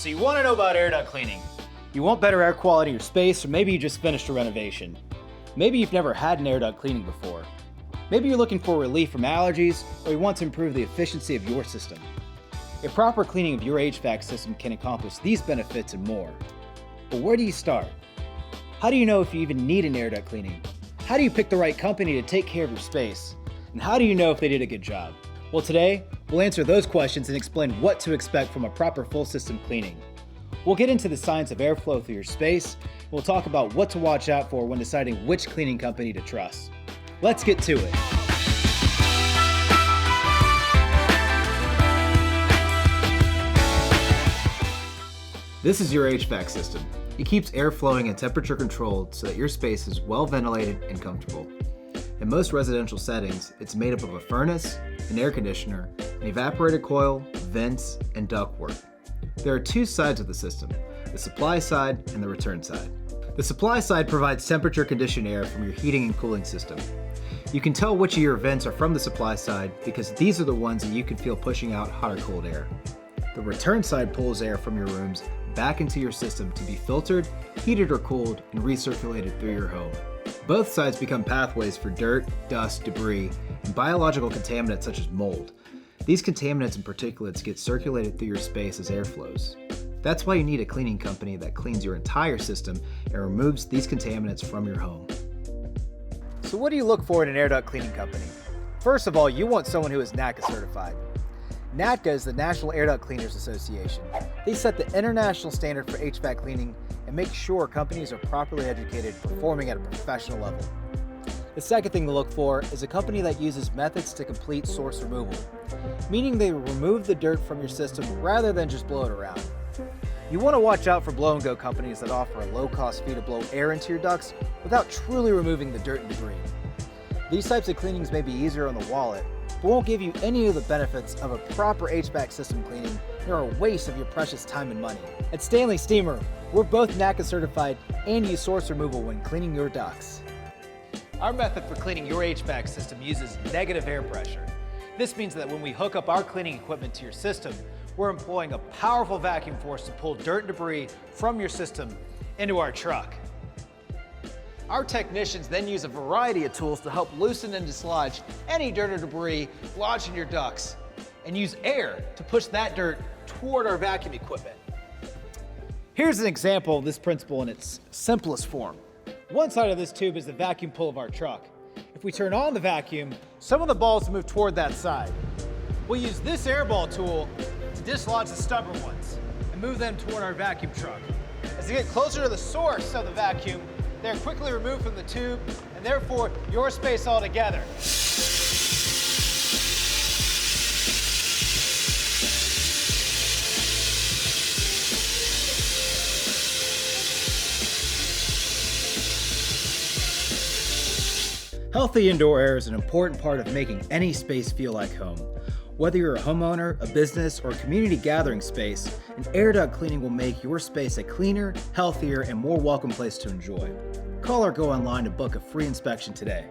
So you want to know about air duct cleaning. You want better air quality in your space, or maybe you just finished a renovation. Maybe you've never had an air duct cleaning before. Maybe you're looking for relief from allergies, or you want to improve the efficiency of your system. A proper cleaning of your HVAC system can accomplish these benefits and more. But where do you start? How do you know if you even need an air duct cleaning? How do you pick the right company to take care of your space? And how do you know if they did a good job? Well, today, we'll answer those questions and explain what to expect from a proper full system cleaning. We'll get into the science of airflow through your space. We'll talk about what to watch out for when deciding which cleaning company to trust. Let's get to it. This is your HVAC system. It keeps air flowing and temperature controlled so that your space is well ventilated and comfortable. In most residential settings, it's made up of a furnace, an air conditioner, an evaporator coil, vents, and ductwork. There are two sides of the system, the supply side and the return side. The supply side provides temperature-conditioned air from your heating and cooling system. You can tell which of your vents are from the supply side because these are the ones that you can feel pushing out hot or cold air. The return side pulls air from your rooms back into your system to be filtered, heated or cooled, and recirculated through your home. Both sides become pathways for dirt, dust, debris, and biological contaminants such as mold. These contaminants and particulates get circulated through your space as air flows. That's why you need a cleaning company that cleans your entire system and removes these contaminants from your home. So what do you look for in an air duct cleaning company? First of all, you want someone who is NADCA certified. NADCA is the National Air Duct Cleaners Association. They set the international standard for HVAC cleaning and make sure companies are properly educated, performing at a professional level. The second thing to look for is a company that uses methods to complete source removal, meaning they remove the dirt from your system rather than just blow it around. You want to watch out for blow-and-go companies that offer a low-cost fee to blow air into your ducts without truly removing the dirt and debris. These types of cleanings may be easier on the wallet, but won't give you any of the benefits of a proper HVAC system cleaning. They're a waste of your precious time and money. At Stanley Steemer, we're both NADCA certified and use source removal when cleaning your ducts. Our method for cleaning your HVAC system uses negative air pressure. This means that when we hook up our cleaning equipment to your system, we're employing a powerful vacuum force to pull dirt and debris from your system into our truck. Our technicians then use a variety of tools to help loosen and dislodge any dirt or debris lodged in your ducts, and use air to push that dirt toward our vacuum equipment. Here's an example of this principle in its simplest form. One side of this tube is the vacuum pull of our truck. If we turn on the vacuum, some of the balls move toward that side. We'll use this airball tool to dislodge the stubborn ones and move them toward our vacuum truck. As they get closer to the source of the vacuum, they're quickly removed from the tube and therefore your space altogether. Healthy indoor air is an important part of making any space feel like home. Whether you're a homeowner, a business, or a community gathering space, an air duct cleaning will make your space a cleaner, healthier, and more welcome place to enjoy. Call or go online to book a free inspection today.